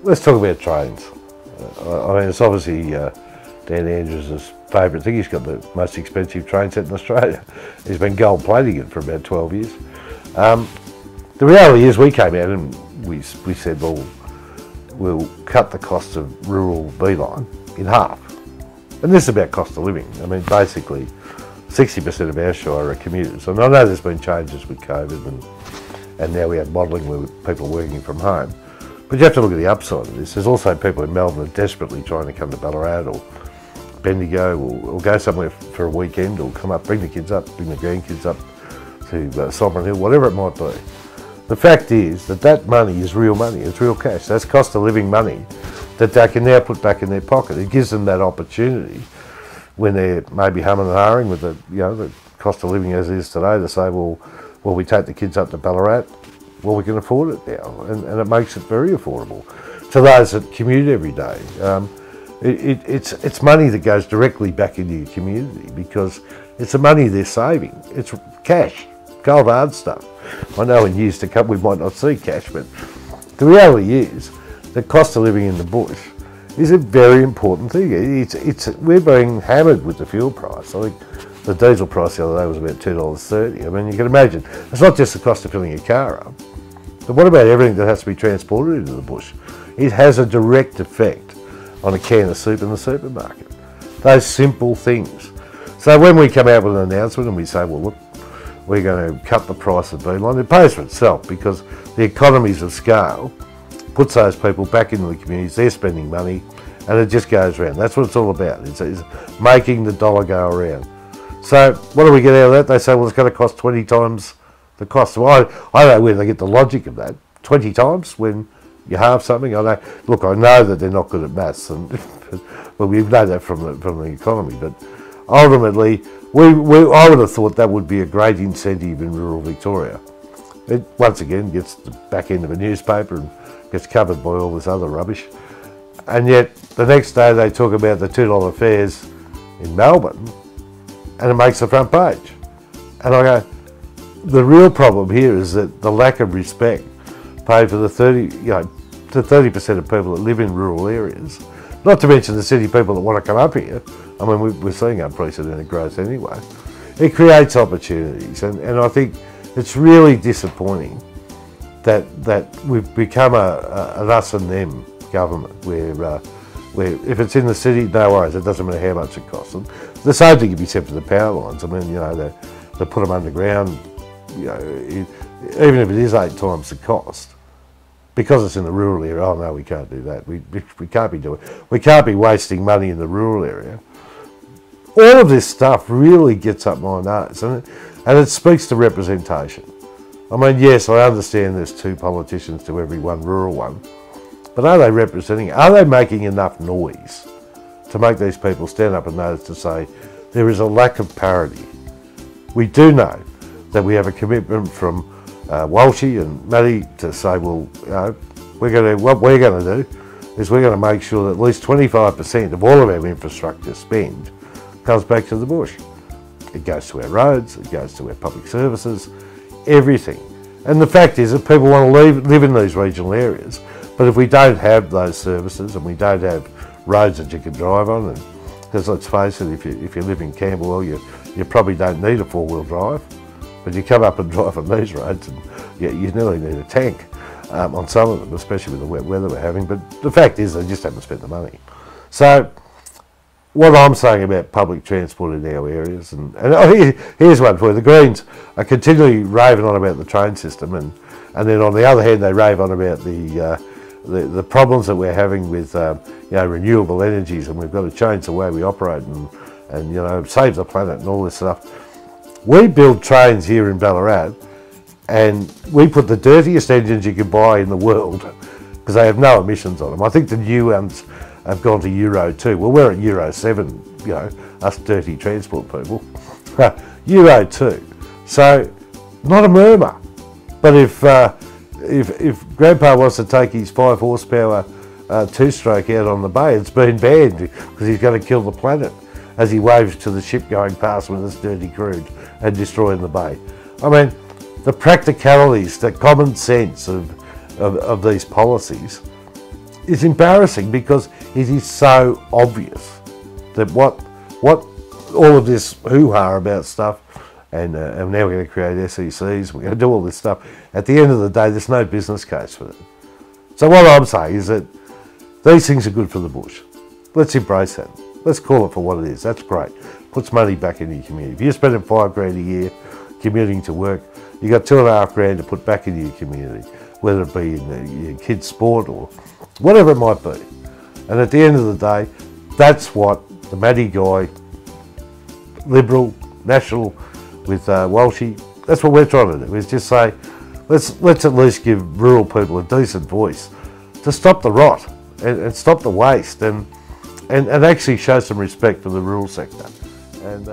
let's talk about trains. I mean, it's obviously Dan Andrews' favourite thing. He's got the most expensive train set in Australia. He's been gold plating it for about 12 years. The reality is we came out and we said, well, we'll cut the cost of rural B-line in half. And this is about cost of living. I mean, basically, 60% of our shire are commuters. And I know there's been changes with COVID and now we have modelling where people are working from home. But you have to look at the upside of this. There's also people in Melbourne who are desperately trying to come to Ballarat or Bendigo or go somewhere for a weekend or come up, bring the kids up, bring the grandkids up to Sovereign Hill, whatever it might be. The fact is that money is real money, it's real cash. That's cost of living money that they can now put back in their pocket. It gives them that opportunity when they're maybe humming and hawing with the cost of living as it is today to say, well, we take the kids up to Ballarat, well, we can afford it now, and it makes it very affordable to those that commute every day. It's money that goes directly back into your community because it's the money they're saving. It's cash, cold hard stuff. I know in years to come we might not see cash, but the reality is the cost of living in the bush is a very important thing. We're being hammered with the fuel price. I think the diesel price the other day was about $2.30. I mean, you can imagine, it's not just the cost of filling your car up, but what about everything that has to be transported into the bush? It has a direct effect on a can of soup in the supermarket. Those simple things. So when we come out with an announcement and we say, well, look, we're going to cut the price of B-line, it pays for itself because the economies of scale puts those people back into the communities, they're spending money, and it just goes around. That's what it's all about. It's making the dollar go around. So what do we get out of that? They say, well, it's going to cost 20 times the cost. Well, I don't know where they get the logic of that. 20 times when you halve something? I know that they're not good at maths, and well, we know that from the economy, but ultimately, I would have thought that would be a great incentive in rural Victoria. It, once again, gets the back end of a newspaper and gets covered by all this other rubbish. And yet, the next day they talk about the $2 fares in Melbourne, and it makes the front page. And I go, the real problem here is that the lack of respect paid for the 30% of people that live in rural areas, not to mention the city people that want to come up here. I mean, we're seeing unprecedented growth anyway. It creates opportunities, and I think it's really disappointing that we've become an us and them government where if it's in the city, no worries, it doesn't matter how much it costs. And the same thing can be said for the power lines. I mean, they put them underground, even if it is 8 times the cost, because it's in the rural area. Oh no, we can't do that. We can't be doing. We can't be wasting money in the rural area. All of this stuff really gets up my nose, and it speaks to representation. I mean, yes, I understand there's 2 politicians to every one rural one, but are they representing? Are they making enough noise to make these people stand up and notice to say there is a lack of parity? We do know that we have a commitment from Walshy and Matty to say, well, what we're going to do is we're going to make sure that at least 25% of all of our infrastructure spend comes back to the bush. It goes to our roads, it goes to our public services, everything. And the fact is that people want to live in these regional areas, but if we don't have those services and we don't have roads that you can drive on, and because let's face it, if you live in Camberwell, you probably don't need a 4-wheel drive, but you come up and drive on these roads and you nearly need a tank on some of them, especially with the wet weather we're having. But the fact is they just haven't spent the money. So what I'm saying about public transport in our areas, and here's one for you. The Greens are continually raving on about the train system, and then on the other hand they rave on about the problems that we're having with renewable energies, and we've got to change the way we operate and save the planet and all this stuff. We build trains here in Ballarat, and we put the dirtiest engines you can buy in the world because they have no emissions on them. I think the new ones have gone to Euro 2. Well, we're at Euro 7, us dirty transport people. Euro 2. So, not a murmur. But if Grandpa wants to take his 5 horsepower 2-stroke out on the bay, it's been banned because he's going to kill the planet as he waves to the ship going past with this dirty crude and destroying the bay. I mean, the practicalities, the common sense of these policies is embarrassing because it is so obvious that what all of this hoo-ha about stuff, and now we're going to create SECs, we're going to do all this stuff. At the end of the day, there's no business case for it. So what I'm saying is that these things are good for the bush. Let's embrace that. Let's call it for what it is. That's great. Puts money back into your community. If you're spending $5,000 a year commuting to work, you got $2,500 to put back into your community, whether it be in your kids' sport or whatever it might be. And at the end of the day, that's what the Matty guy, Liberal, National, with Walshy, that's what we're trying to do, is just say, let's at least give rural people a decent voice to stop the rot and stop the waste and actually show some respect for the rural sector. And